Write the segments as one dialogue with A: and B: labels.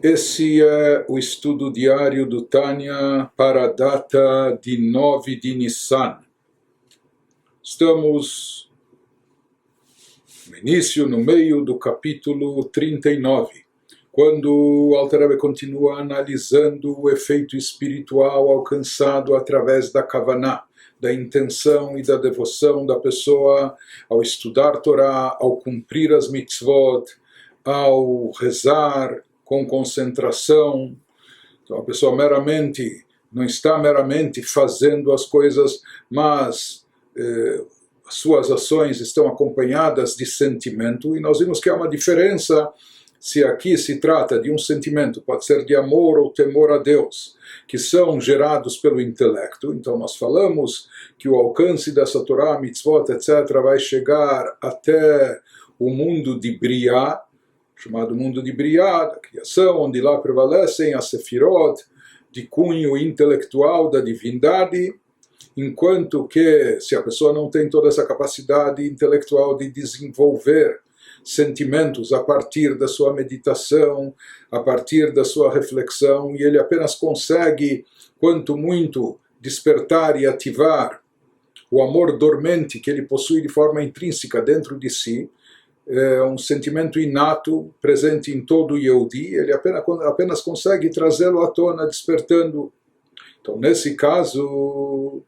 A: Esse é o estudo diário do Tânia para a data de 9 de Nissan. Estamos no início, no meio do capítulo 39, quando o Alter Rebbe continua analisando o efeito espiritual alcançado através da Kavaná, da intenção e da devoção da pessoa ao estudar Torá, ao cumprir as mitzvot, ao rezar com concentração. Então a pessoa não está meramente fazendo as coisas, mas as suas ações estão acompanhadas de sentimento, e nós vimos que há uma diferença se aqui se trata de um sentimento, pode ser de amor ou temor a Deus, que são gerados pelo intelecto. Então nós falamos que o alcance dessa Torá, mitzvot, etc., vai chegar até o mundo de Briá, chamado mundo de Briá, da criação, onde lá prevalecem as sefirot, de cunho intelectual da divindade, enquanto que, se a pessoa não tem toda essa capacidade intelectual de desenvolver sentimentos a partir da sua meditação, a partir da sua reflexão, e ele apenas consegue, quanto muito, despertar e ativar o amor dormente que ele possui de forma intrínseca dentro de si, é um sentimento inato, presente em todo o Yehudi, ele apenas consegue trazê-lo à tona, despertando. Então, nesse caso,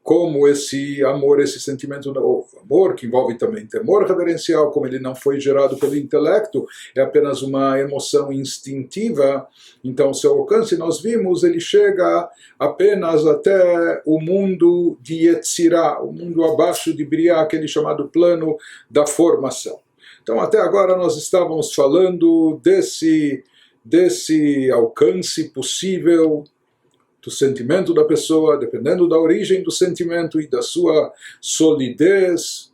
A: como esse amor, esse sentimento, o amor que envolve também temor reverencial, como ele não foi gerado pelo intelecto, é apenas uma emoção instintiva, então seu alcance, nós vimos, ele chega apenas até o mundo de Yetzirah, o mundo abaixo de Briá, aquele chamado plano da formação. Então até agora nós estávamos falando desse alcance possível do sentimento da pessoa, dependendo da origem do sentimento e da sua solidez,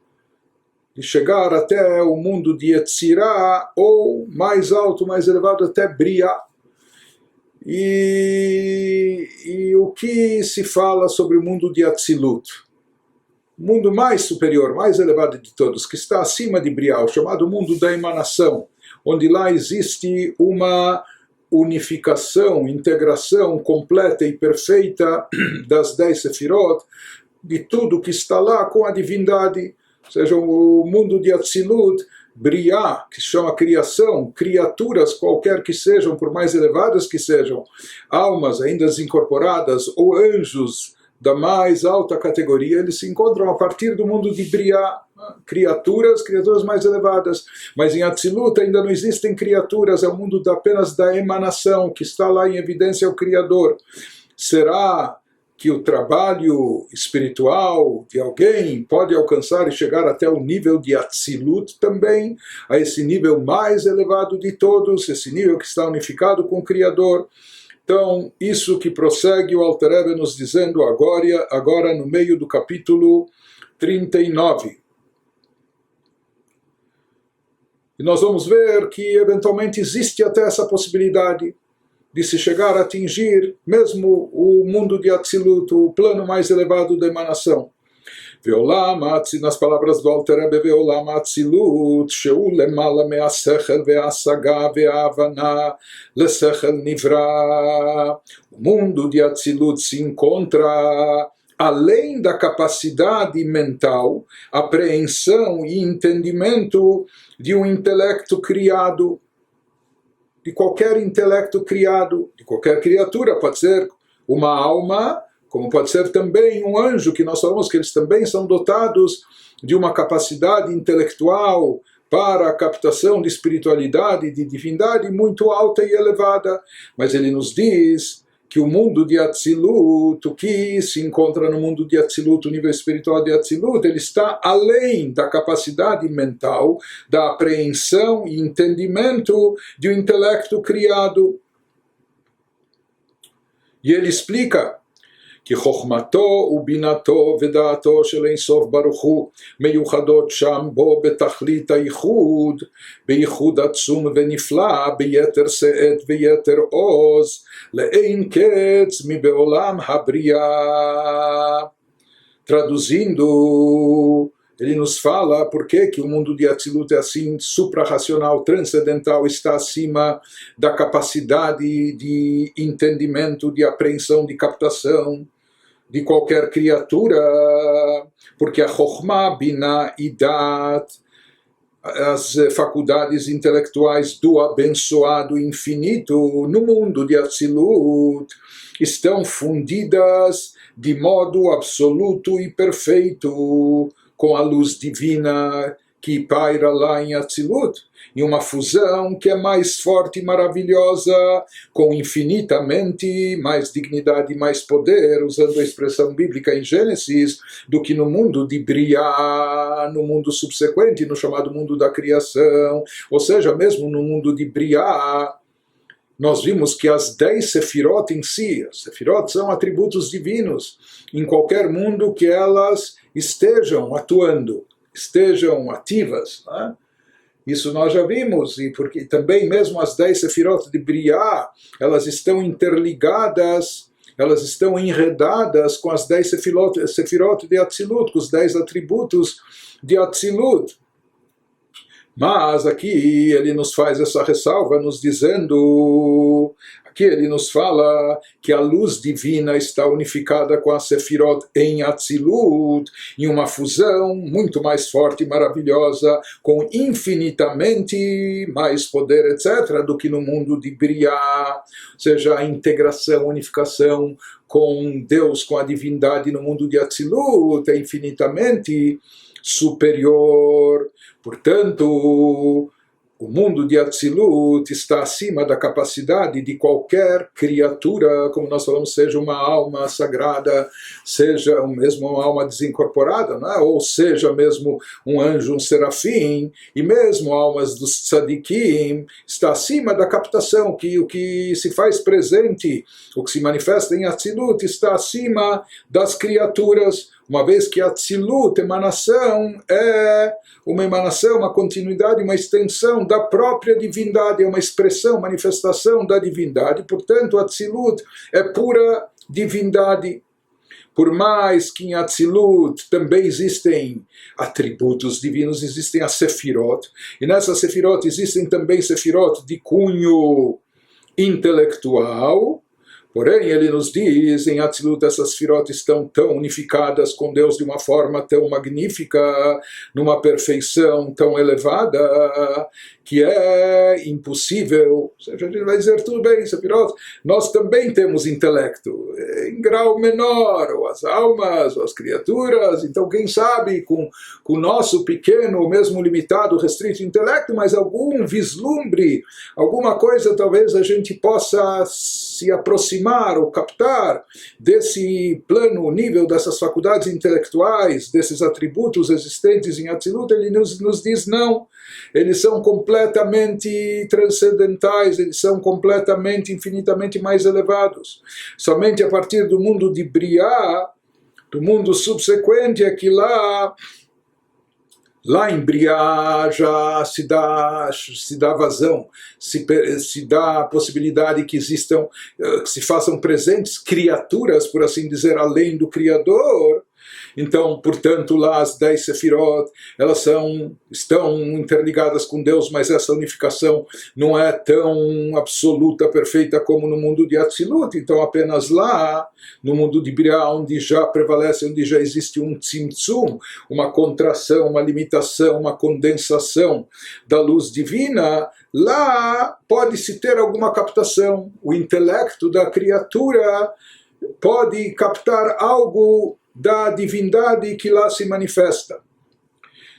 A: de chegar até o mundo de Yetzirah, ou mais alto, mais elevado, até Briá. E o que se fala sobre o mundo de Atzilut? O mundo mais superior, mais elevado de todos, que está acima de Briá, o chamado mundo da emanação, onde lá existe uma unificação, integração completa e perfeita das 10 sefirot, de tudo que está lá com a divindade. Ou seja, o mundo de Atzilut, Briá, que se chama criação, criaturas qualquer que sejam, por mais elevadas que sejam, almas ainda desincorporadas ou anjos da mais alta categoria, eles se encontram a partir do mundo de Briá, criaturas mais elevadas. Mas em Atzilut ainda não existem criaturas, é o mundo apenas da emanação, que está lá em evidência o Criador. Será que o trabalho espiritual de alguém pode alcançar e chegar até o nível de Atzilut também, a esse nível mais elevado de todos, esse nível que está unificado com o Criador? Então, isso que prossegue o Alter Rebbe nos dizendo agora no meio do capítulo 39. E nós vamos ver que eventualmente existe até essa possibilidade de se chegar a atingir mesmo o mundo de Atzilut, o plano mais elevado da emanação. Nas palavras do Alter Rebbe, Ve'olam Atzilut, Sheu lemala me'asechel ve'asaga ve'avana lesechel nivra. O mundo de Atzilut se encontra além da capacidade mental, apreensão e entendimento de um intelecto criado, de qualquer intelecto criado, de qualquer criatura, pode ser uma alma, como pode ser também um anjo, que nós falamos que eles também são dotados de uma capacidade intelectual para a captação de espiritualidade, de divindade muito alta e elevada. Mas ele nos diz que o mundo de Atzilut, o que se encontra no mundo de Atzilut, o nível espiritual de Atzilut, ele está além da capacidade mental, da apreensão e entendimento de um intelecto criado. E ele explica כי חוכמתו ובינתו ודעתו של אין סוף ברוך הוא מיוחדות שם בו בתכלית הייחוד, בייחוד עצום ונפלא, ביתר שאת ויתר עוז, לאין קץ מבעולם הבריאה. Traduzindo, ele nos fala por que o mundo de Atzilut é assim, suprarracional, transcendental, está acima da capacidade de entendimento, de apreensão, de captação de qualquer criatura, porque a Chokhmah, Binah e Dat, as faculdades intelectuais do abençoado infinito no mundo de Atzilut estão fundidas de modo absoluto e perfeito com a luz divina que paira lá em Atzilut, em uma fusão que é mais forte e maravilhosa, com infinitamente mais dignidade e mais poder, usando a expressão bíblica em Gênesis, do que no mundo de Briá, no mundo subsequente, no chamado mundo da criação, ou seja, mesmo no mundo de Briá, nós vimos que as 10 sefirot em si, as sefirot são atributos divinos, em qualquer mundo que elas estejam atuando, estejam ativas, né? Isso nós já vimos, e porque também mesmo as 10 sefirot de Briá, elas estão interligadas, elas estão enredadas com as 10 sefirot de Atzilut, com os 10 atributos de Atzilut. Mas aqui ele nos faz essa ressalva, nos dizendo, aqui ele nos fala que a luz divina está unificada com a Sefirot em Atzilut, em uma fusão muito mais forte e maravilhosa, com infinitamente mais poder, etc., do que no mundo de Briá, ou seja, a integração, a unificação com Deus, com a divindade no mundo de Atzilut é infinitamente superior. Portanto, o mundo de Atzilut está acima da capacidade de qualquer criatura, como nós falamos, seja uma alma sagrada, seja mesmo uma alma desincorporada, né? Ou seja mesmo um anjo, um serafim, e mesmo almas dos tzadikim, está acima da captação, que o que se faz presente, o que se manifesta em Atzilut, está acima das criaturas, uma vez que Atzilut, emanação, é uma emanação, uma continuidade, uma extensão da própria divindade, é uma expressão, manifestação da divindade. Portanto, Atzilut é pura divindade. Por mais que em Atzilut também existem atributos divinos, existem as Sefirot, e nessas Sefirot existem também Sefirot de cunho intelectual. Porém, ele nos diz, em Atzilut essas Sefirot estão tão unificadas com Deus de uma forma tão magnífica, numa perfeição tão elevada, que é impossível. Ou seja, a gente vai dizer, tudo bem, Sefirot, nós também temos intelecto, em grau menor, ou as almas, ou as criaturas, então quem sabe com o nosso pequeno, ou mesmo limitado, restrito intelecto, mas algum vislumbre, alguma coisa talvez a gente possa se aproximar ou captar desse plano, nível dessas faculdades intelectuais, desses atributos existentes em Atzilut. Ele nos diz não, eles são completamente transcendentais, eles são completamente, infinitamente mais elevados. Somente a partir do mundo de Briá, do mundo subsequente, é que lá em Briá já se dá vazão, se dá a possibilidade que existam, que se façam presentes criaturas, por assim dizer, além do Criador. Então, portanto, lá as 10 Sefirot, elas estão interligadas com Deus, mas essa unificação não é tão absoluta, perfeita como no mundo de Atzilut. Então, apenas lá, no mundo de Briá, onde já prevalece, onde já existe um tzimtzum, uma contração, uma limitação, uma condensação da luz divina, lá pode-se ter alguma captação. O intelecto da criatura pode captar algo da divindade que lá se manifesta.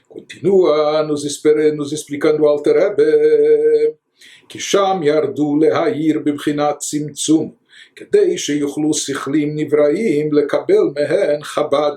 A: Continua nos explicando o Alter Rebbe que Sham yardu lehair bibchinat tzimtzum כדי שיוכלו שכלים נבראים לקבל מהן חב"ד,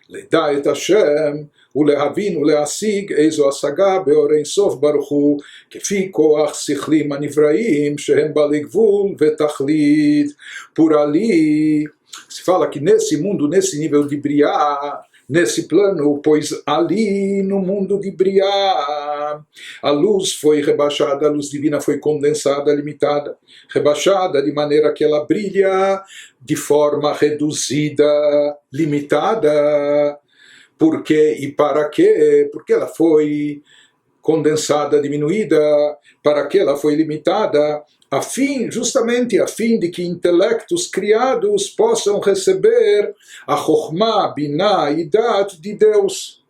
A: לדע את השם ולהבין ולהשיג איזו השגה באור אין סוף ברוך הוא, כפי כוח שכלים הנבראים שהם בעלי גבול ותכלית. Por ali se fala que nesse mundo, nesse nível de Briá, nesse plano, pois ali no mundo de Briá, a luz foi rebaixada, a luz divina foi condensada, limitada, rebaixada de maneira que ela brilha de forma reduzida, limitada, por quê e para quê, porque ela foi condensada, diminuída, para que ela foi limitada, justamente a fim de que intelectos criados possam receber a Chokhmah, Binah e Dat de Deus,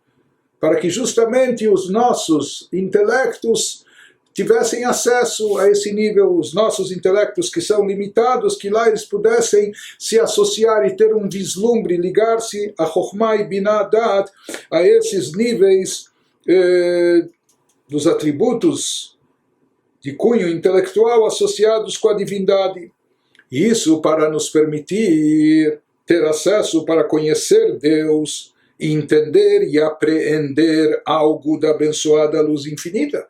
A: para que justamente os nossos intelectos tivessem acesso a esse nível, os nossos intelectos que são limitados, que lá eles pudessem se associar e ter um vislumbre, ligar-se a Chokhmah e Binah Dat, a esses níveis dos atributos de cunho intelectual associados com a divindade. Isso para nos permitir ter acesso para conhecer Deus, e entender e apreender algo da abençoada luz infinita,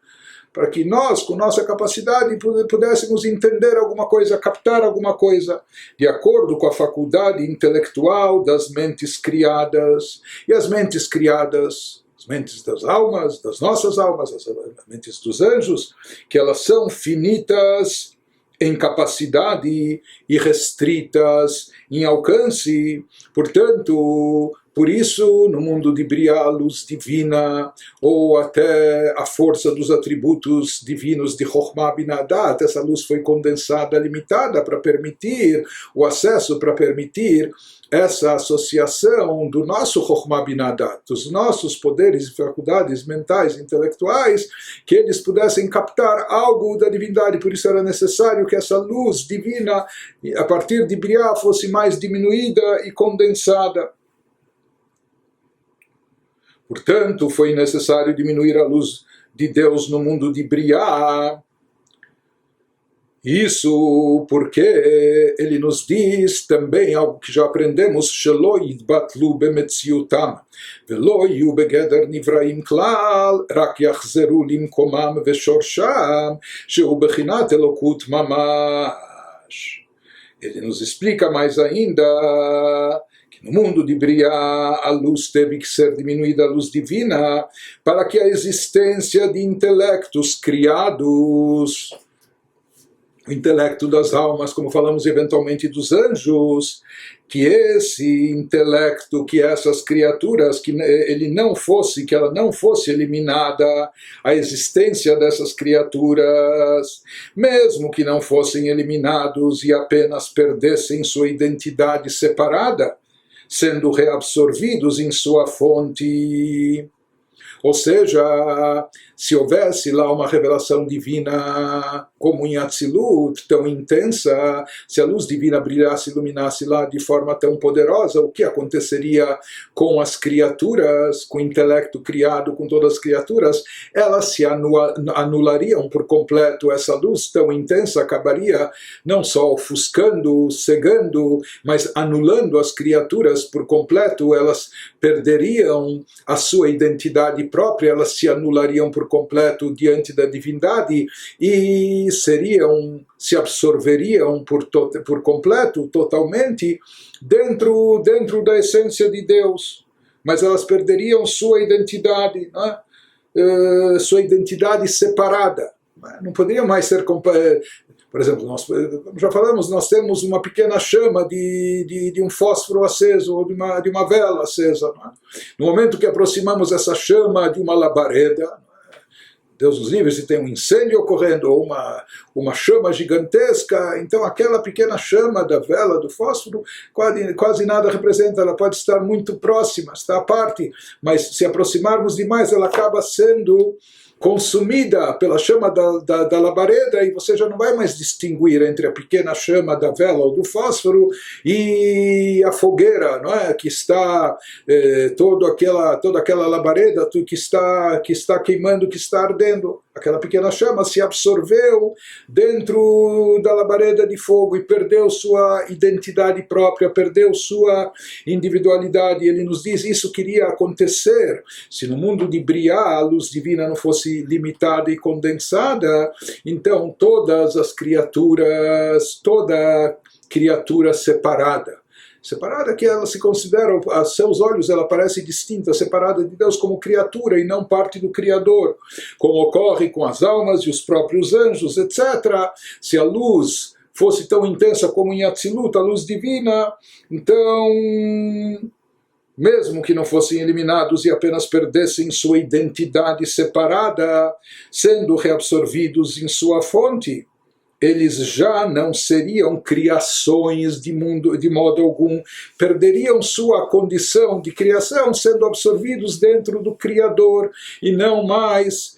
A: para que nós, com nossa capacidade, pudéssemos entender alguma coisa, captar alguma coisa, de acordo com a faculdade intelectual das mentes criadas. E as mentes criadas, as mentes das almas, das nossas almas, as mentes dos anjos, que elas são finitas em capacidade e restritas em alcance. Portanto, por isso, no mundo de Briá, a luz divina, ou até a força dos atributos divinos de Chokhmah Binah Dat, essa luz foi condensada, limitada, para permitir o acesso, para permitir essa associação do nosso Chokhmah Binah Dat, dos nossos poderes e faculdades mentais, intelectuais, que eles pudessem captar algo da divindade. Por isso era necessário que essa luz divina, a partir de Briá, fosse mais diminuída e condensada. Portanto, foi necessário diminuir a luz de Deus no mundo de Briá. Isso porque ele nos diz também algo que já aprendemos: Shelo yitbatlu bemetziutam, velo yu begeder nivraim klal, rak yachzeru limkomam veshorsham, shehu bechinat elokut mamash. Ele nos explica mais ainda que no mundo de Briá a luz teve que ser diminuída, a luz divina, para que a existência de intelectos criados, o intelecto das almas, como falamos eventualmente dos anjos, que esse intelecto, que essas criaturas, que ela não fosse eliminada, a existência dessas criaturas, mesmo que não fossem eliminados e apenas perdessem sua identidade separada, sendo reabsorvidos em sua fonte. Ou seja, se houvesse lá uma revelação divina como em Atzilut, tão intensa, se a luz divina brilhasse, iluminasse lá de forma tão poderosa, o que aconteceria com as criaturas, com o intelecto criado, com todas as criaturas? Elas se anulariam por completo. Essa luz tão intensa acabaria não só ofuscando, cegando, mas anulando as criaturas por completo. Elas perderiam a sua identidade própria, elas se anulariam por completo diante da divindade e se absorveriam por completo, totalmente, dentro da essência de Deus. Mas elas perderiam sua identidade, sua identidade separada. Não poderiam mais ser... Por exemplo, nós já falamos, nós temos uma pequena chama de um fósforo aceso, ou de uma vela acesa. No momento que aproximamos essa chama de uma labareda, Deus nos livre, se tem um incêndio ocorrendo, ou uma chama gigantesca, então aquela pequena chama da vela, do fósforo, quase nada representa. Ela pode estar muito próxima, está à parte, mas se aproximarmos demais, ela acaba sendo consumida pela chama da labareda, e você já não vai mais distinguir entre a pequena chama da vela ou do fósforo e a fogueira, não é? Que está toda aquela labareda que está queimando, que está ardendo. Aquela pequena chama se absorveu dentro da labareda de fogo e perdeu sua identidade própria, perdeu sua individualidade. Ele nos diz: isso queria acontecer se no mundo de Briá a luz divina não fosse limitada e condensada. Então todas as criaturas, toda criatura separada, que ela se considera, a seus olhos ela parece distinta, separada de Deus como criatura e não parte do Criador, como ocorre com as almas e os próprios anjos, etc. Se a luz fosse tão intensa como em Atzilut, a luz divina, então mesmo que não fossem eliminados e apenas perdessem sua identidade separada, sendo reabsorvidos em sua fonte, eles já não seriam criações de modo algum, perderiam sua condição de criação, sendo absorvidos dentro do Criador, e não mais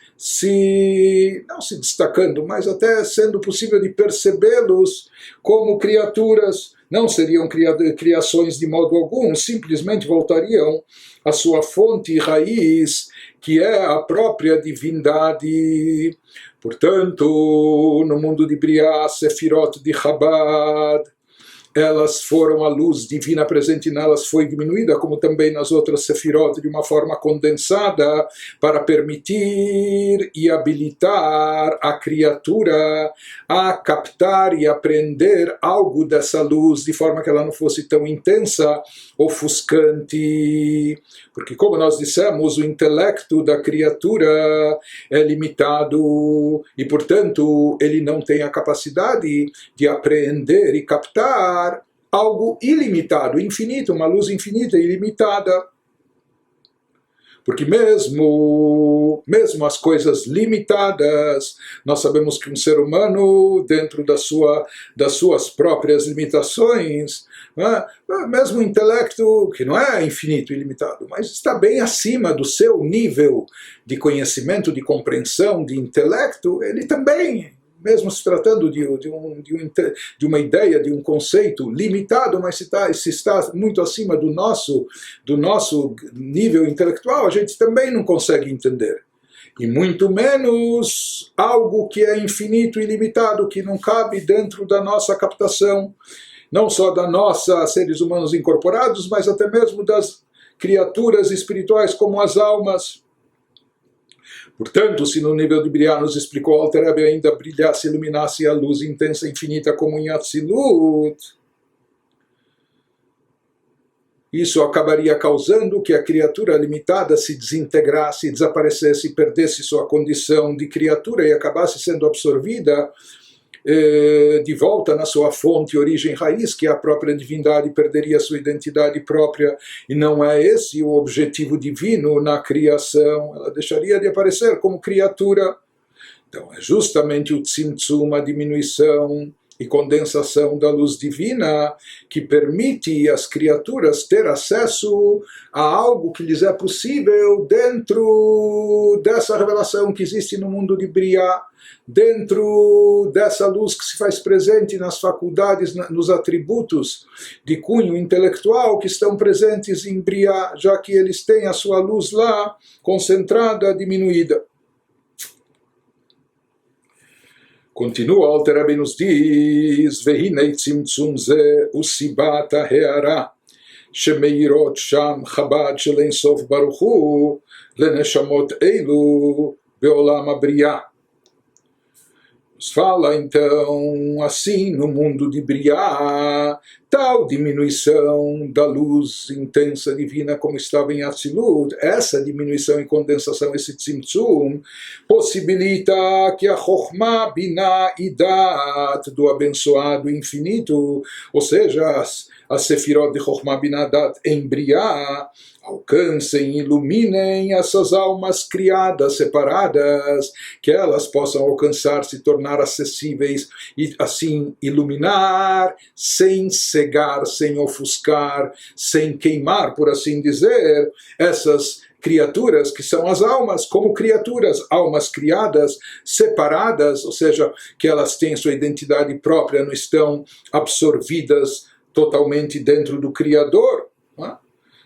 A: não se destacando, mas até sendo possível de percebê-los como criaturas. Não seriam criações de modo algum, simplesmente voltariam à sua fonte e raiz, que é a própria divindade. Portanto, no mundo de Briá, Sefirot de Chabad, elas foram, a luz divina presente nelas foi diminuída, como também nas outras Sefirot, de uma forma condensada, para permitir e habilitar a criatura a captar e aprender algo dessa luz, de forma que ela não fosse tão intensa, ofuscante. Porque, como nós dissemos, o intelecto da criatura é limitado e, portanto, ele não tem a capacidade de apreender e captar algo ilimitado, infinito, uma luz infinita e ilimitada. Porque mesmo as coisas limitadas, nós sabemos que um ser humano, dentro das suas próprias limitações, mesmo o intelecto, que não é infinito e ilimitado, mas está bem acima do seu nível de conhecimento, de compreensão, de intelecto, ele também, mesmo se tratando de uma ideia, de um conceito limitado, mas se está muito acima do nosso nível intelectual, a gente também não consegue entender. E muito menos algo que é infinito e limitado, que não cabe dentro da nossa captação, não só da nossa seres humanos incorporados, mas até mesmo das criaturas espirituais como as almas. Portanto, se no nível de Briá nos explicou o Alter Rebbe ainda brilhasse, iluminasse a luz intensa e infinita como em Atzilut, isso acabaria causando que a criatura limitada se desintegrasse, desaparecesse, perdesse sua condição de criatura e acabasse sendo absorvida de volta na sua fonte, origem, raiz, que é a própria divindade, perderia sua identidade própria, e não é esse o objetivo divino na criação. Ela deixaria de aparecer como criatura. Então é justamente o tzimtzum, a diminuição e condensação da luz divina, que permite às criaturas ter acesso a algo que lhes é possível dentro dessa revelação que existe no mundo de Briá, dentro dessa luz que se faz presente nas faculdades, nos atributos de cunho intelectual que estão presentes em Briá, já que eles têm a sua luz lá concentrada, diminuída. Continua, o Alter Rebbe nos diz: Vehinei tzimtzum ze usibat ha'ara shemeirot sham Chabad shel Ein Sof Baruch Hu leneshamot eilu beolam habriá. Fala então assim no mundo de Briá, tal diminuição da luz intensa divina como estava em Atzilut, essa diminuição e condensação, esse tzimtzum, possibilita que a Chokhmah, Binah e Dat do abençoado infinito, ou seja, as Sefirot de Chokhmah, Binah, Dat em Briá, alcancem, iluminem essas almas criadas, separadas, que elas possam alcançar, se tornar acessíveis e assim iluminar, sem cegar, sem ofuscar, sem queimar, por assim dizer, essas criaturas que são as almas, como criaturas, almas criadas, separadas, ou seja, que elas têm sua identidade própria, não estão absorvidas totalmente dentro do Criador. Não é?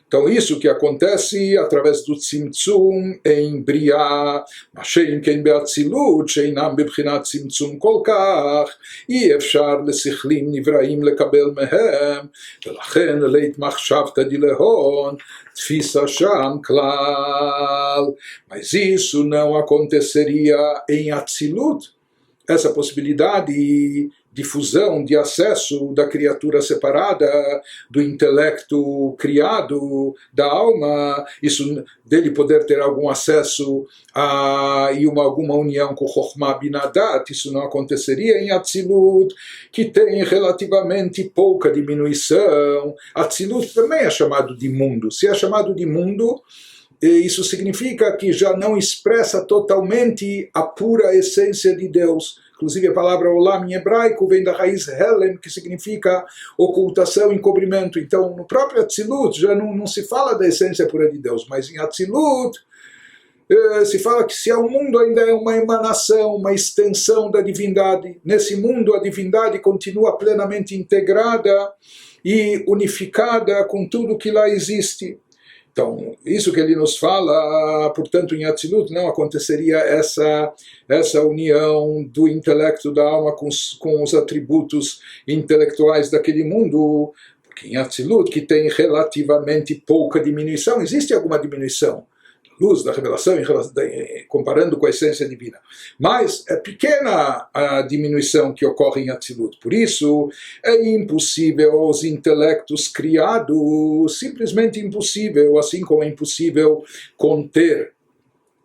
A: Então isso que acontece através do tzimtzum em Briá, Mashem ken be'atzilut, sheinam bebchinat tzimtzum kolkach, e efshar lesichlim nivraim lekabel mehem, velachen leit machshavta dilehon, tfisa sham klal. Mas isso não aconteceria em Atzilut. Essa possibilidade difusão, de acesso da criatura separada, do intelecto criado, da alma, isso dele poder ter algum acesso e alguma união com Chokhmah Binah Dat, isso não aconteceria em Atzilut, que tem relativamente pouca diminuição. Atzilut também é chamado de mundo. Se é chamado de mundo, isso significa que já não expressa totalmente a pura essência de Deus. Inclusive a palavra Olam em hebraico vem da raiz Helem, que significa ocultação, encobrimento. Então, no próprio Atzilut já não se fala da essência pura de Deus, mas em Atzilut se fala que se o mundo ainda é uma emanação, uma extensão da divindade. Nesse mundo a divindade continua plenamente integrada e unificada com tudo que lá existe. Então, isso que ele nos fala, portanto, em Atzilut não aconteceria essa união do intelecto da alma com os atributos intelectuais daquele mundo, porque em Atzilut, que tem relativamente pouca diminuição, existe alguma diminuição, luz da revelação comparando com a essência divina, mas é pequena a diminuição que ocorre em Atzilut. Por isso é impossível aos intelectos criados, simplesmente impossível, assim como é impossível conter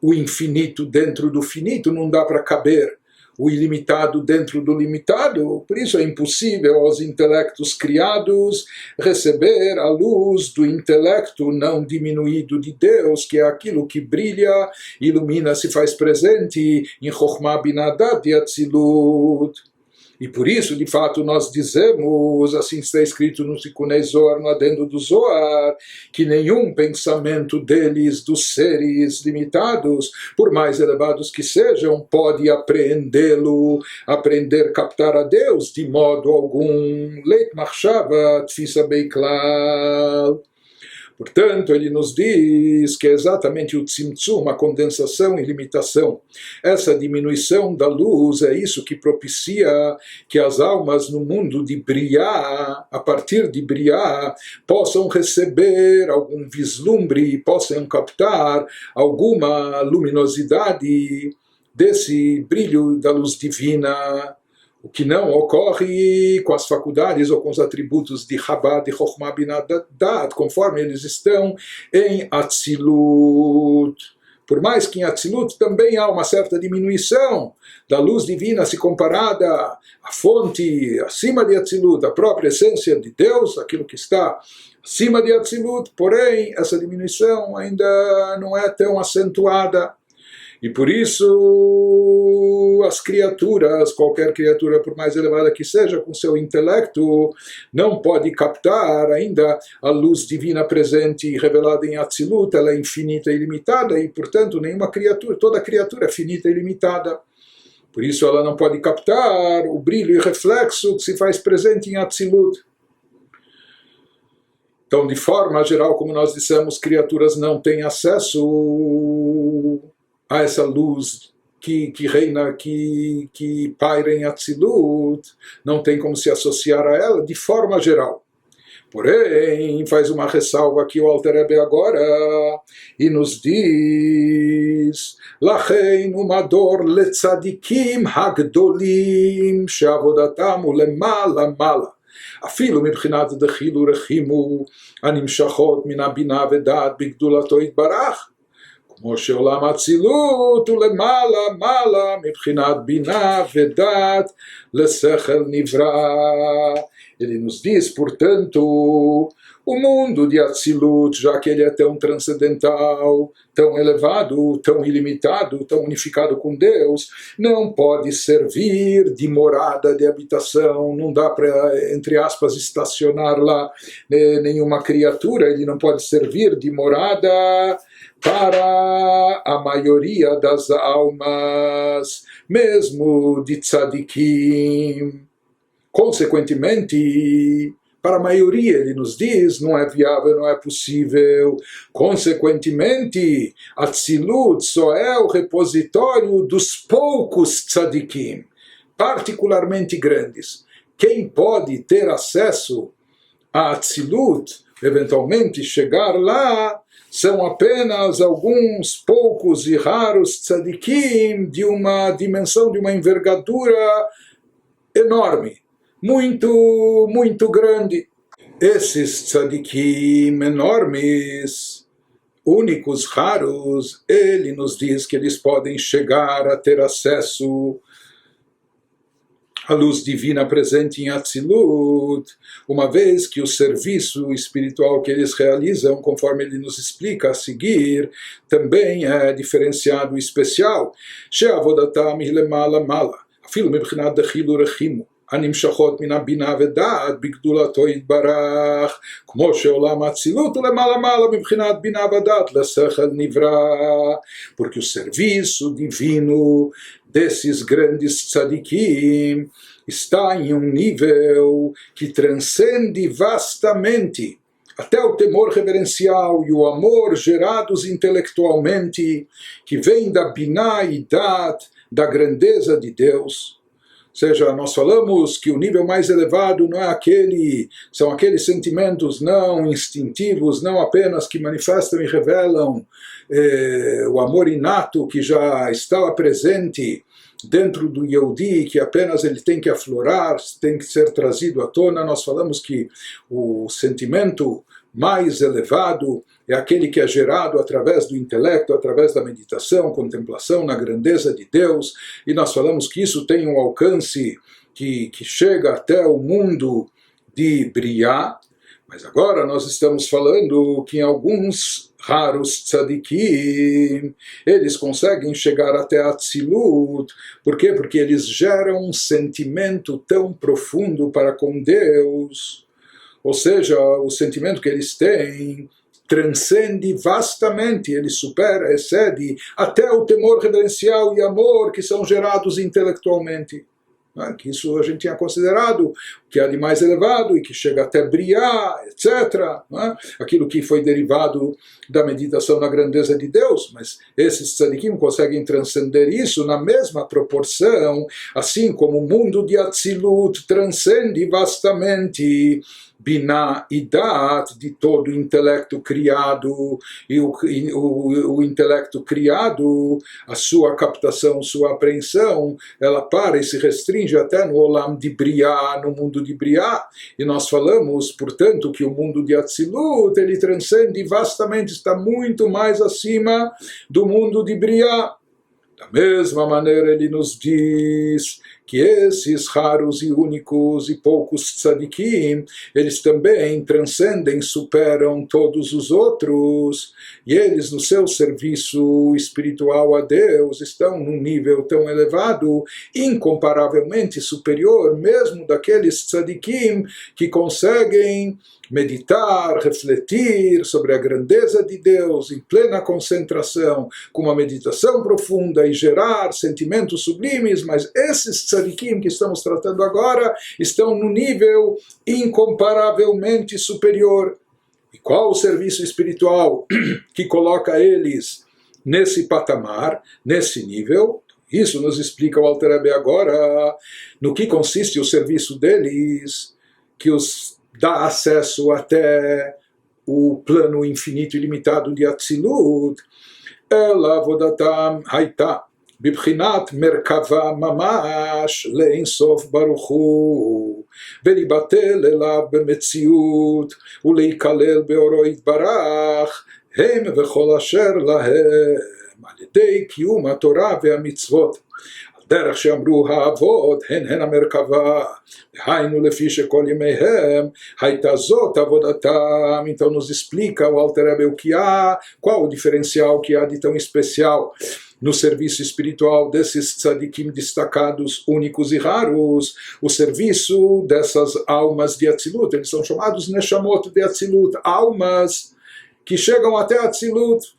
A: o infinito dentro do finito, não dá para caber o ilimitado dentro do limitado. Por isso é impossível aos intelectos criados receber a luz do intelecto não diminuído de Deus, que é aquilo que brilha, ilumina, se faz presente em Chokhmah Binah Dat e Atzilut. E por isso, de fato, nós dizemos, assim está escrito no Tikunei Zohar, no adendo do Zohar, que nenhum pensamento deles, dos seres limitados, por mais elevados que sejam, pode apreendê-lo, aprender a captar a Deus de modo algum. Leit machshava tfisa beiklal. Portanto, ele nos diz que é exatamente o tzimtzum, a condensação e limitação. Essa diminuição da luz é isso que propicia que as almas no mundo de Briá, a partir de Briá, possam receber algum vislumbre, possam captar alguma luminosidade desse brilho da luz divina, o que não ocorre com as faculdades ou com os atributos de Chabad e Chokhmah Binah Dat, conforme eles estão em Atzilut. Por mais que em Atzilut também há uma certa diminuição da luz divina se comparada à fonte acima de Atzilut, a própria essência de Deus, aquilo que está acima de Atzilut, porém essa diminuição ainda não é tão acentuada. E por isso as criaturas, qualquer criatura por mais elevada que seja, com seu intelecto, não pode captar ainda a luz divina presente e revelada em Atzilut. Ela é infinita e ilimitada e, portanto, nenhuma criatura, toda criatura é finita e limitada. Por isso ela não pode captar o brilho e reflexo que se faz presente em Atzilut. Então, de forma geral, como nós dissemos, criaturas não têm acesso a essa luz que reina, que paira em Atzilut, não tem como se associar a ela de forma geral. Porém, faz uma ressalva aqui o Alter Rebbe agora e nos diz: Lachein umador letzadikim hagdolim sheavodatam ulemala mala אפילו מבחינת דחילו רחימו הנמשכות מן הבינה ודעת בגדולתו יתברך כמו שעולם אצילות ולמעלה מעלה מבחינת בינה ודעת לשכל נברא. Ele nos diz, portanto, o mundo de Atzilut, já que ele é tão transcendental, tão elevado, tão ilimitado, tão unificado com Deus, não pode servir de morada, de habitação, não dá para, entre aspas, estacionar lá nenhuma criatura, ele não pode servir de morada para a maioria das almas, mesmo de tzadikim. Consequentemente, para a maioria, ele nos diz, não é viável, não é possível. Consequentemente, Atzilut só é o repositório dos poucos tzadikim, particularmente grandes. Quem pode ter acesso a Atzilut, eventualmente chegar lá, são apenas alguns poucos e raros tzadikim de uma dimensão, de uma envergadura enorme, muito grande. Esses tzadikim enormes, únicos, raros, ele nos diz que eles podem chegar a ter acesso à luz divina presente em Atzilut, uma vez que o serviço espiritual que eles realizam, conforme ele nos explica a seguir, também é diferenciado e especial. She'avodatam hilemala mala, afilo mebchinat dechilu rechimu, הנמשכות מן הבינה ודעת בגדולתו יתברך, כמו שעולם האצילות הוא למעלה מעלה מבחינת בינה ודעת לשכל נברא, porque o serviço divino desses grandes tzadikim está em um nível que transcende vastamente até o temor reverencial e o amor gerados intelectualmente, que vem da biná e dat, da grandeza de Deus. Ou seja, nós falamos que o nível mais elevado não é são aqueles sentimentos não instintivos, não apenas que manifestam e revelam o amor inato que já estava presente dentro do Yehudi, que apenas ele tem que aflorar, tem que ser trazido à tona. Nós falamos que o sentimento mais elevado é aquele que é gerado através do intelecto, através da meditação, contemplação na grandeza de Deus, e nós falamos que isso tem um alcance que chega até o mundo de Briá, mas agora nós estamos falando que em alguns raros tzadikim, eles conseguem chegar até Atzilut. Por quê? Porque eles geram um sentimento tão profundo para com Deus, ou seja, o sentimento que eles têm transcende vastamente, ele supera, excede até o temor reverencial e amor que são gerados intelectualmente. Que isso a gente tinha considerado que é de mais elevado e que chega até Briá, etc. Aquilo que foi derivado da meditação na grandeza de Deus, mas esses tzadikim conseguem transcender isso na mesma proporção, assim como o mundo de Atzilut transcende vastamente Biná e Dat, de todo o intelecto criado, e o intelecto criado, a sua captação, sua apreensão, ela para e se restringe até no Olam de Briá, no mundo de Briá, e nós falamos, portanto, que o mundo de Atzilut, ele transcende vastamente, está muito mais acima do mundo de Briá. Da mesma maneira, ele nos diz que esses raros e únicos e poucos tzadikim, eles também transcendem, superam todos os outros, e eles, no seu serviço espiritual a Deus, estão num nível tão elevado, incomparavelmente superior, mesmo daqueles tzadikim que conseguem meditar, refletir sobre a grandeza de Deus em plena concentração, com uma meditação profunda e gerar sentimentos sublimes, mas esses tzadikim que estamos tratando agora estão no nível incomparavelmente superior. E qual o serviço espiritual que coloca eles nesse patamar, nesse nível? Isso nos explica o Alter Rebbe agora, no que consiste o serviço deles, que os dá acesso até o plano infinito e ilimitado de Atzilut. Ela avodatam haita bibchinat merkava mamash le'en sof baruch hu velibatel elav bemetziut uleikalel beoro yitbarach הם וכל אשר להם על ידי קיום התורה והמצוות. דרך שאמרו האבות הן המרכבה, דהיינו לפי שכל ימיהם הייתה זאת עבודתם. Então nos explica o Alter Rebbe qual o diferencial que há de tão especial no serviço espiritual desses tzadikim destacados, únicos e raros, o serviço dessas almas de Atzilut. Eles são chamados Neshamot de Atzilut, almas que chegam até Atzilut.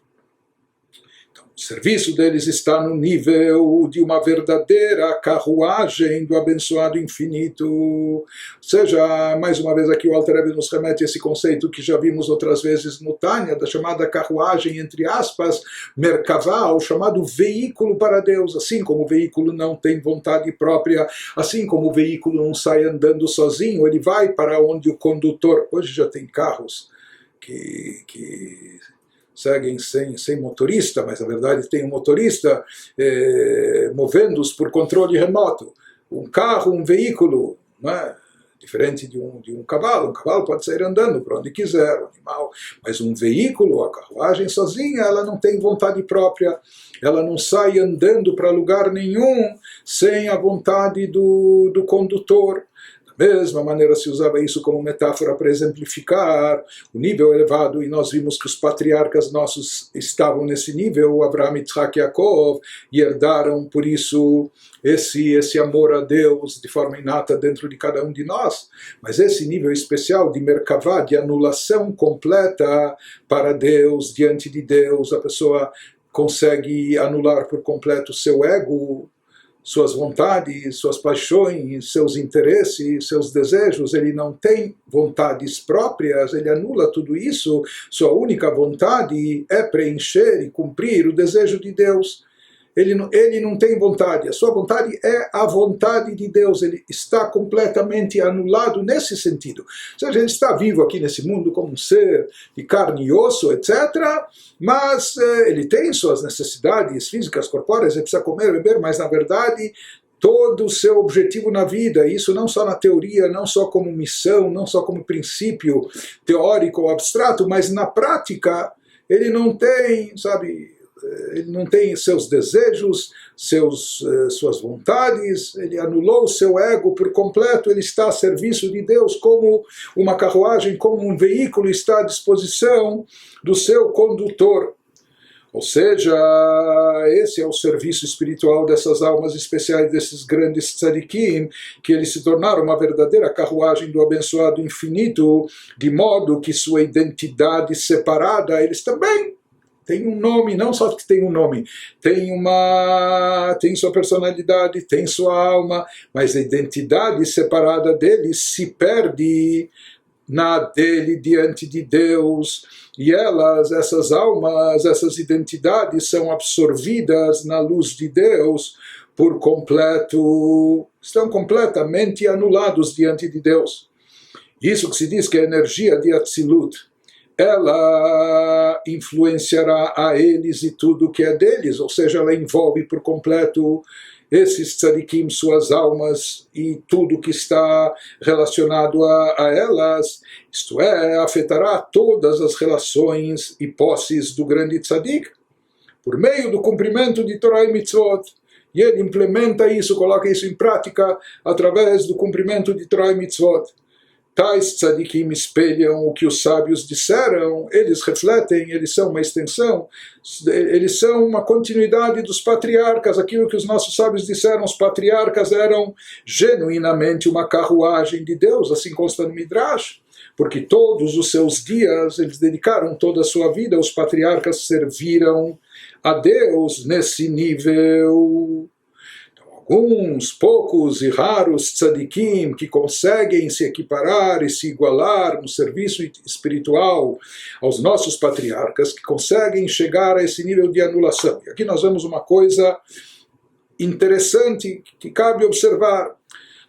A: O serviço deles está no nível de uma verdadeira carruagem do abençoado infinito. Ou seja, mais uma vez aqui o Alter Rebbe nos remete a esse conceito que já vimos outras vezes no Tânia, da chamada carruagem, entre aspas, Merkavá, o chamado veículo para Deus. Assim como o veículo não tem vontade própria, assim como o veículo não sai andando sozinho, ele vai para onde o condutor... Hoje já tem carros que seguem sem motorista, mas na verdade tem um motorista movendo-os por controle remoto. um carro, um veículo, não é? Diferente de um cavalo pode sair andando para onde quiser, o animal, mas um veículo, a carruagem sozinha, ela não tem vontade própria, ela não sai andando para lugar nenhum sem a vontade do condutor. Da mesma maneira se usava isso como metáfora para exemplificar o nível elevado, e nós vimos que os patriarcas nossos estavam nesse nível, Abraham, Yitzhak e Yaakov, e herdaram por isso esse amor a Deus de forma inata dentro de cada um de nós, mas esse nível especial de merkavá, de anulação completa para Deus, diante de Deus, a pessoa consegue anular por completo seu ego, suas vontades, suas paixões, seus interesses, seus desejos. Ele não tem vontades próprias, ele anula tudo isso. Sua única vontade é preencher e cumprir o desejo de Deus. Ele não tem vontade, a sua vontade é a vontade de Deus, ele está completamente anulado nesse sentido. Ou seja, ele está vivo aqui nesse mundo como um ser de carne e osso, etc., mas ele tem suas necessidades físicas, corpóreas, ele precisa comer, beber, mas na verdade todo o seu objetivo na vida, isso não só na teoria, não só como missão, não só como princípio teórico ou abstrato, mas na prática ele não tem, sabe, ele não tem seus desejos, suas vontades, ele anulou o seu ego por completo, ele está a serviço de Deus, como uma carruagem, como um veículo está à disposição do seu condutor. Ou seja, esse é o serviço espiritual dessas almas especiais, desses grandes tzadikim, que eles se tornaram uma verdadeira carruagem do abençoado infinito, de modo que sua identidade separada, eles também tem um nome, não só que tem um nome, tem sua personalidade, tem sua alma, mas a identidade separada dele se perde na dele diante de Deus, e essas almas, essas identidades são absorvidas na luz de Deus por completo, estão completamente anulados diante de Deus. Isso que se diz que é a energia de Atzilut, ela influenciará a eles e tudo que é deles, ou seja, ela envolve por completo esses tzadikim, suas almas e tudo que está relacionado a elas, isto é, afetará todas as relações e posses do grande tzadik, por meio do cumprimento de Torah e Mitzvot. E ele implementa isso, coloca isso em prática através do cumprimento de Torah e Mitzvot. Tais tzadikim espelham o que os sábios disseram, eles refletem, eles são uma extensão, eles são uma continuidade dos patriarcas, aquilo que os nossos sábios disseram, os patriarcas eram genuinamente uma carruagem de Deus, assim consta no Midrash, porque todos os seus dias, eles dedicaram toda a sua vida, os patriarcas serviram a Deus nesse nível. Alguns poucos e raros tzadikim que conseguem se equiparar e se igualar no serviço espiritual aos nossos patriarcas, que conseguem chegar a esse nível de anulação. E aqui nós vemos uma coisa interessante que cabe observar.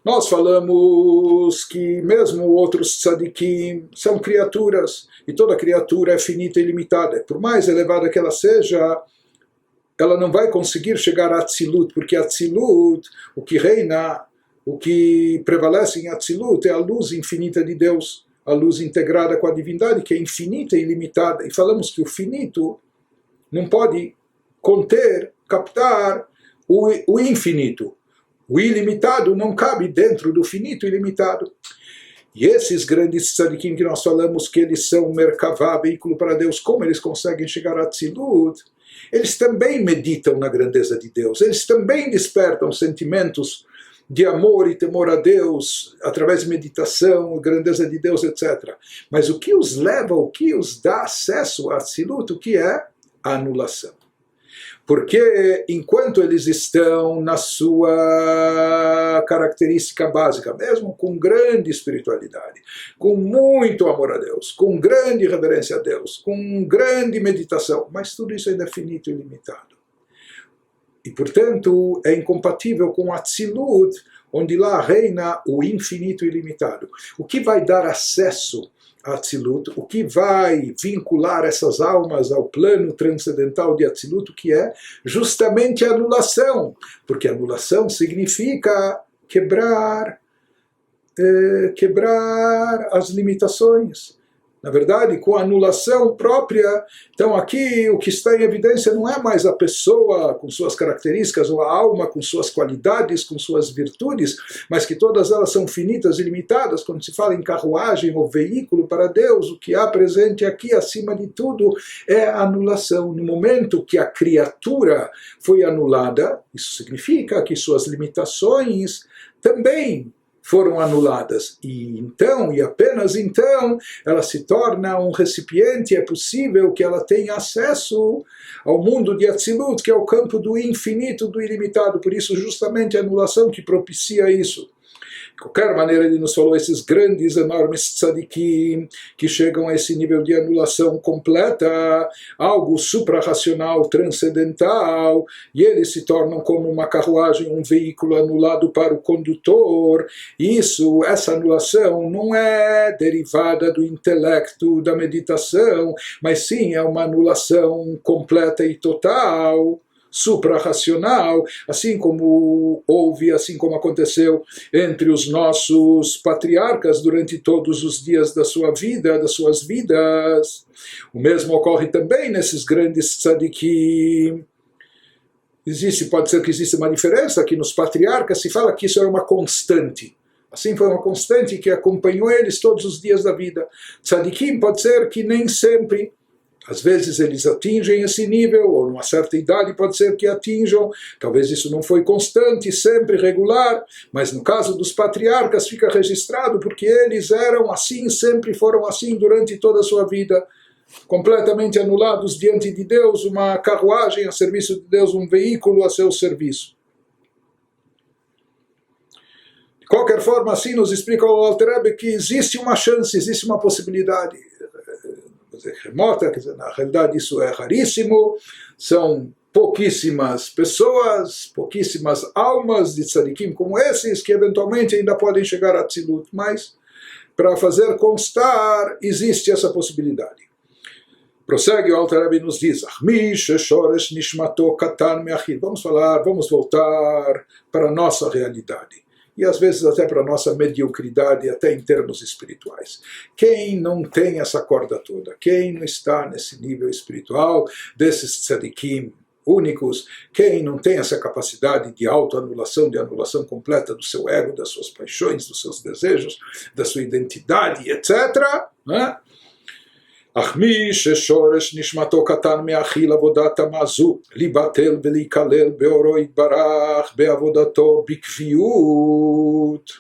A: Nós falamos que mesmo outros tzadikim são criaturas, e toda criatura é finita e limitada. Por mais elevada que ela seja, ela não vai conseguir chegar a Atzilut, porque Atzilut, o que reina, o que prevalece em Atzilut é a luz infinita de Deus, a luz integrada com a divindade, que é infinita e ilimitada. E falamos que o finito não pode conter, captar o infinito. O ilimitado não cabe dentro do finito e ilimitado. E esses grandes tzadikim que nós falamos que eles são merkavá, veículo para Deus, como eles conseguem chegar a Atzilut? Eles também meditam na grandeza de Deus, eles também despertam sentimentos de amor e temor a Deus, através de meditação, grandeza de Deus, etc. Mas o que os leva, o que os dá acesso a Atzilut, o que é? A anulação. Porque enquanto eles estão na sua característica básica, mesmo com grande espiritualidade, com muito amor a Deus, com grande reverência a Deus, com grande meditação, mas tudo isso ainda é finito e limitado. E, portanto, é incompatível com Atzilut, onde lá reina o infinito e ilimitado. O que vai dar acesso a Atzilut, o que vai vincular essas almas ao plano transcendental de Atzilut, o que é justamente a anulação, porque anulação significa quebrar as limitações. Na verdade, com a anulação própria, então aqui o que está em evidência não é mais a pessoa com suas características, ou a alma com suas qualidades, com suas virtudes, mas que todas elas são finitas e limitadas. Quando se fala em carruagem ou veículo para Deus, o que há presente aqui, acima de tudo, é a anulação. No momento que a criatura foi anulada, isso significa que suas limitações também foram anuladas, e então, e apenas então, ela se torna um recipiente. É possível que ela tenha acesso ao mundo de Atzilut, que é o campo do infinito, do ilimitado. Por isso, justamente a anulação que propicia isso. De qualquer maneira, ele nos falou esses grandes, enormes tzadikim que chegam a esse nível de anulação completa, algo suprarracional, transcendental, e eles se tornam como uma carruagem, um veículo anulado para o condutor. Essa anulação não é derivada do intelecto, da meditação, mas sim é uma anulação completa e total, suprarracional, assim como aconteceu entre os nossos patriarcas durante todos os dias da sua vida, das suas vidas. O mesmo ocorre também nesses grandes tzadikim. Pode ser que exista uma diferença, que nos patriarcas se fala que isso é uma constante. Assim foi uma constante que acompanhou eles todos os dias da vida. Tzadikim pode ser que nem sempre. Às vezes eles atingem esse nível, ou numa certa idade pode ser que atinjam, talvez isso não foi constante, sempre regular, mas no caso dos patriarcas fica registrado, porque eles eram assim, sempre foram assim durante toda a sua vida, completamente anulados diante de Deus, uma carruagem a serviço de Deus, um veículo a seu serviço. De qualquer forma, assim nos explica o Alter Rebbe que existe uma chance, existe uma possibilidade remota, quer dizer, na realidade isso é raríssimo, são pouquíssimas pessoas, pouquíssimas almas de tzadikim como esses que eventualmente ainda podem chegar a Tzilut, mas para fazer constar existe essa possibilidade. Prossegue o Alter Rebbe nos diz, vamos voltar para a nossa realidade. E às vezes até para a nossa mediocridade, até em termos espirituais. Quem não tem essa corda toda, quem não está nesse nível espiritual desses tzadikim únicos, quem não tem essa capacidade de autoanulação, de anulação completa do seu ego, das suas paixões, dos seus desejos, da sua identidade, etc., né? אך מי ששורש נשמתו קטן מאכיל עבודת המזו, להיבטל ולהיכלל באורו יתברך בעבודתו בקביעות.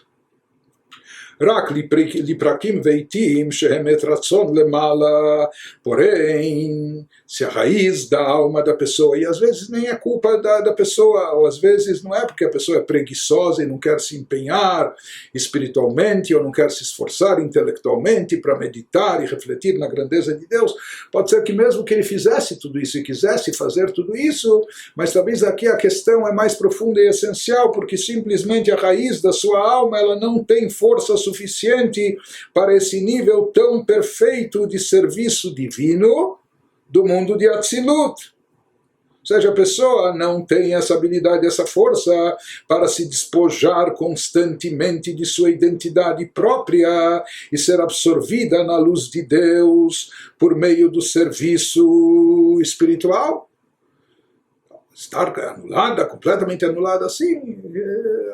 A: רק לפרקים ואיטיים שהם את רצון למעלה, porém, se a raiz da alma da pessoa, e às vezes nem é culpa da pessoa, ou às vezes não é porque a pessoa é preguiçosa e não quer se empenhar espiritualmente, ou não quer se esforçar intelectualmente para meditar e refletir na grandeza de Deus, pode ser que mesmo que ele fizesse tudo isso e quisesse fazer tudo isso, mas talvez aqui a questão é mais profunda e essencial, porque simplesmente a raiz da sua alma ela não tem força suficiente para esse nível tão perfeito de serviço divino do mundo de Atzilut. Ou seja, a pessoa não tem essa habilidade, essa força para se despojar constantemente de sua identidade própria e ser absorvida na luz de Deus por meio do serviço espiritual. Estar anulada, completamente anulada assim,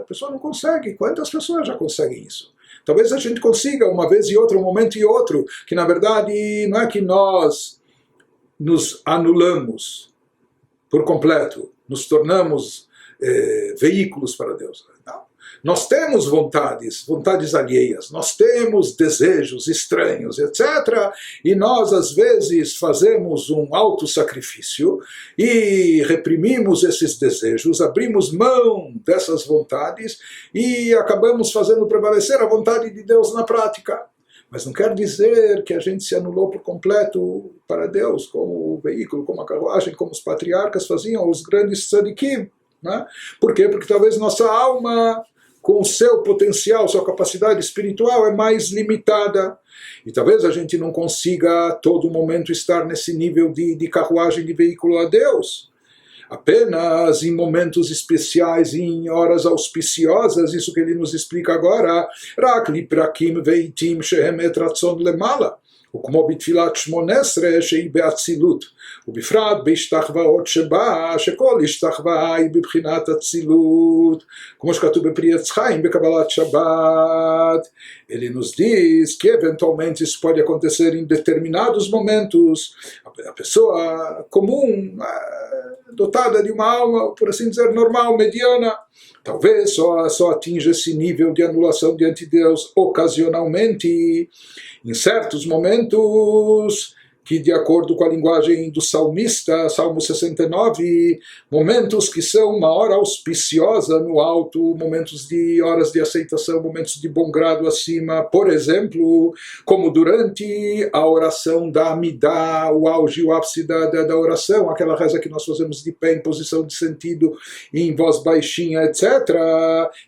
A: a pessoa não consegue. Quantas pessoas já conseguem isso? Talvez a gente consiga uma vez e outra, um momento e outro, que na verdade não é que nós nos anulamos por completo, nos tornamos veículos para Deus. Não. Nós temos vontades alheias, nós temos desejos estranhos, etc. E nós, às vezes, fazemos um auto-sacrifício e reprimimos esses desejos, abrimos mão dessas vontades e acabamos fazendo prevalecer a vontade de Deus na prática. Mas não quer dizer que a gente se anulou por completo para Deus, como o veículo, como a carruagem, como os patriarcas faziam, os grandes tzadikim. Né? Por quê? Porque talvez nossa alma, com o seu potencial, sua capacidade espiritual é mais limitada. E talvez a gente não consiga a todo momento estar nesse nível de carruagem, de veículo a Deus. apenas em momentos especiais, em horas auspiciosas, isso que ele nos explica agora, רק לפרקים ועיתים שהם עת רצון למעלה, וכמו בתפילת שמונה עשרה שהיא באצילות, ובפרט בהשתחוואות שבה, שכל השתחוואה היא בבחינת אצילות, כמו שכתוב בפרי עץ חיים בקבלת שבת. Ele nos diz que eventualmente isso pode acontecer em determinados momentos. A pessoa comum, dotada de uma alma, por assim dizer, normal, mediana, talvez só atinja esse nível de anulação diante de Deus ocasionalmente, em certos momentos, que de acordo com a linguagem do salmista, Salmo 69, momentos que são uma hora auspiciosa no alto, momentos de horas de aceitação, momentos de bom grado acima, por exemplo, como durante a oração da Amidah, o auge, o ápice da oração, aquela reza que nós fazemos de pé, em posição de sentido, em voz baixinha, etc.,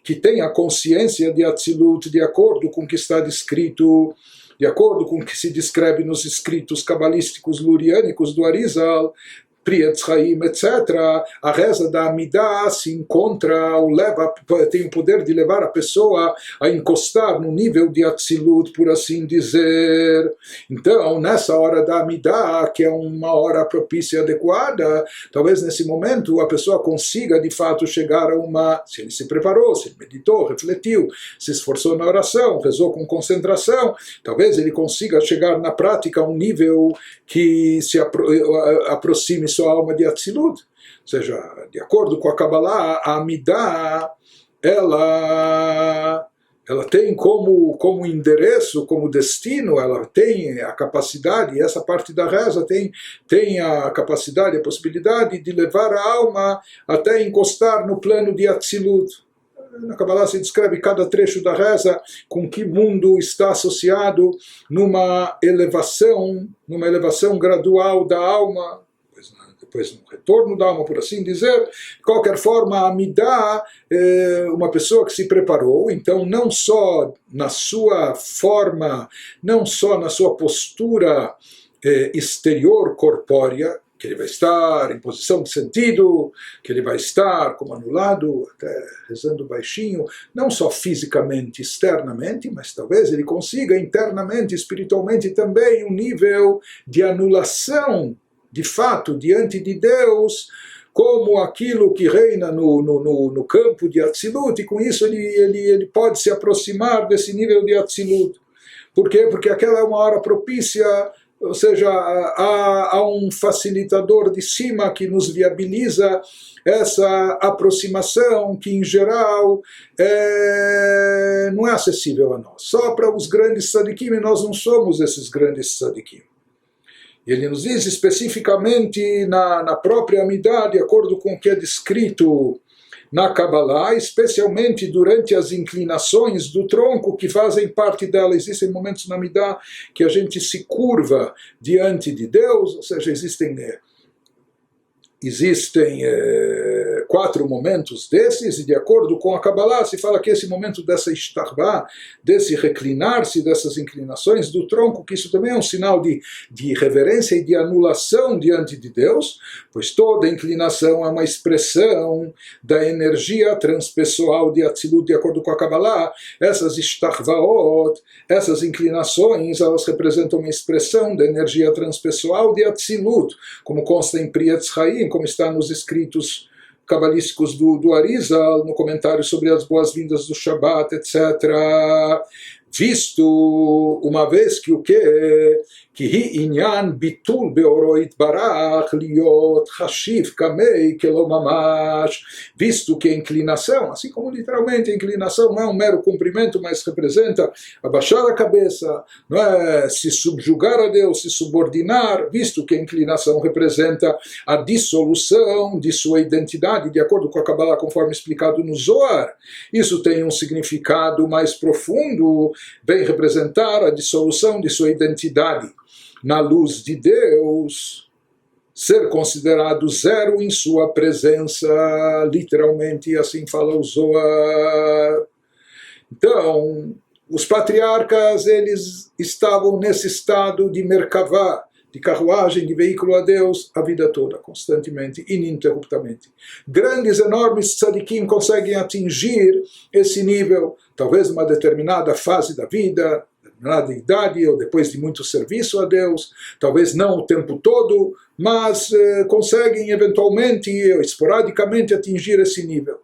A: que tem a consciência de Atzilut, de acordo com o que está descrito, de acordo com o que se descreve nos escritos cabalísticos luriânicos do Arizal, Pri Etz Chaim, etc., a reza da Amidah se encontra, ou tem o poder de levar a pessoa a encostar no nível de Atzilut, por assim dizer. Então, nessa hora da Amidah, que é uma hora propícia e adequada, talvez nesse momento a pessoa consiga de fato chegar a uma, se ele se preparou, se ele meditou, refletiu, se esforçou na oração, rezou com concentração, talvez ele consiga chegar na prática a um nível que se aproxime sua alma de Atzilut. Ou seja, de acordo com a Kabbalah, a Amidah, ela tem como endereço, como destino, ela tem a capacidade, e essa parte da reza tem a capacidade, a possibilidade de levar a alma até encostar no plano de Atzilut. Na Kabbalah se descreve cada trecho da reza com que mundo está associado numa elevação gradual da alma, depois no retorno da alma, por assim dizer. De qualquer forma, a Amidah é uma pessoa que se preparou, então não só na sua forma, não só na sua postura exterior corpórea, que ele vai estar em posição de sentido, que ele vai estar como anulado, até rezando baixinho, não só fisicamente, externamente, mas talvez ele consiga internamente, espiritualmente também, um nível de anulação, de fato, diante de Deus, como aquilo que reina no campo de Atzilut, e com isso ele pode se aproximar desse nível de Atzilut. Por quê? Porque aquela é uma hora propícia, ou seja, há um facilitador de cima que nos viabiliza essa aproximação que, em geral, não é acessível a nós. Só para os grandes tzadikim, e nós não somos esses grandes tzadikim. Ele nos diz especificamente na própria Amidah, de acordo com o que é descrito na Kabbalah, especialmente durante as inclinações do tronco que fazem parte dela. Existem momentos na Amidah que a gente se curva diante de Deus, ou seja, existem 4 momentos desses, e de acordo com a Kabbalah se fala que esse momento dessa ishtachva, desse reclinar-se, dessas inclinações do tronco, que isso também é um sinal de reverência e de anulação diante de Deus, pois toda inclinação é uma expressão da energia transpessoal de Atzilut, de acordo com a Kabbalah. Essas ishtachvaot, essas inclinações, elas representam uma expressão da energia transpessoal de Atzilut, como consta em Pri Etz Chaim, como está nos escritos cabalísticos do Arizal, no comentário sobre as boas-vindas do Shabbat, etc. Visto, uma vez que o que? Que hi inyan bitul beoro itbarach liot chashiv kamei kelo mamash. Visto que a inclinação, assim como literalmente a inclinação não é um mero cumprimento, mas representa abaixar a cabeça, não é se subjugar a Deus, se subordinar, visto que a inclinação representa a dissolução de sua identidade, de acordo com a Kabbalah, conforme explicado no Zohar. Isso tem um significado mais profundo, vem representar a dissolução de sua identidade na luz de Deus, ser considerado zero em sua presença, literalmente assim fala o Zohar. Então, os patriarcas, eles estavam nesse estado de Merkavá, de carruagem, de veículo a Deus, a vida toda, constantemente, ininterruptamente. Grandes, enormes tzadikim conseguem atingir esse nível, talvez numa determinada fase da vida, determinada idade, ou depois de muito serviço a Deus, talvez não o tempo todo, mas conseguem eventualmente, ou esporadicamente, atingir esse nível.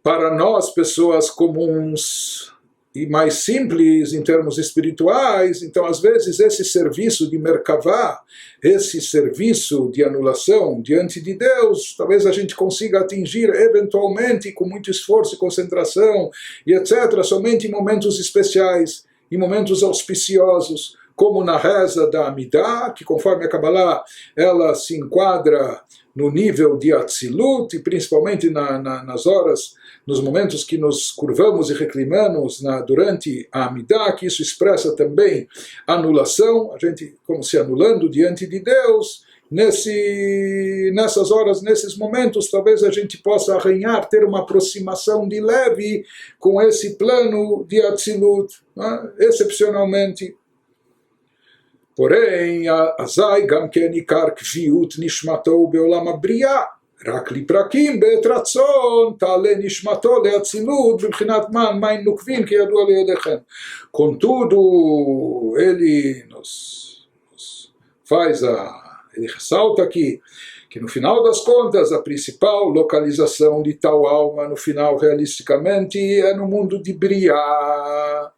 A: Para nós, pessoas comuns e mais simples em termos espirituais, então às vezes esse serviço de Merkavá, esse serviço de anulação diante de Deus, talvez a gente consiga atingir eventualmente com muito esforço e concentração e etc, somente em momentos especiais, em momentos auspiciosos, como na reza da Amidah, que conforme a Kabbalah ela se enquadra no nível de Atzilut, e principalmente nas horas, nos momentos que nos curvamos e reclinamos durante a Amidah, que isso expressa também anulação, a gente como se anulando diante de Deus. Nessas horas, nesses momentos, talvez a gente possa arranhar, ter uma aproximação de leve com esse plano de Atzilut, né? Excepcionalmente. Porém, azai gam ken ikar kviut nishmato beolam habriya, רק לפרקים בעת רצון תעלה נשמתו לאצילות בבחינת מים נוקבים כידוע לידיכם. Contudo, ele ressalta aqui que no final das contas a principal localização de tal alma no final realisticamente é no mundo de Briá.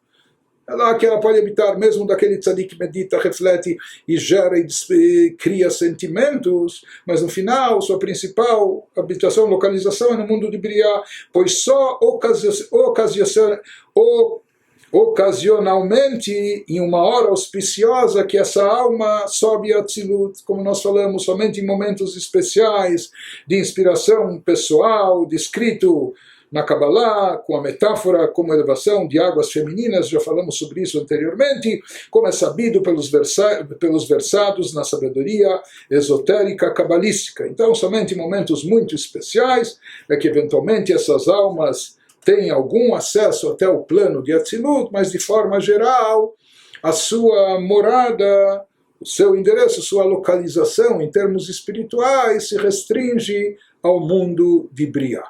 A: É lá que ela pode habitar, mesmo daquele tzadik que medita, reflete e gera e cria sentimentos, mas no final sua principal habitação, localização é no mundo de Briá, pois só ocasionalmente, em uma hora auspiciosa, que essa alma sobe a Atzilut, como nós falamos, somente em momentos especiais de inspiração pessoal, descrito na Kabbalah, com a metáfora como elevação de águas femininas, já falamos sobre isso anteriormente, como é sabido pelos versados na sabedoria esotérica cabalística. Então, somente em momentos muito especiais é que eventualmente essas almas têm algum acesso até o plano de Atzilut, mas de forma geral, a sua morada, o seu endereço, sua localização em termos espirituais se restringe ao mundo de Briá.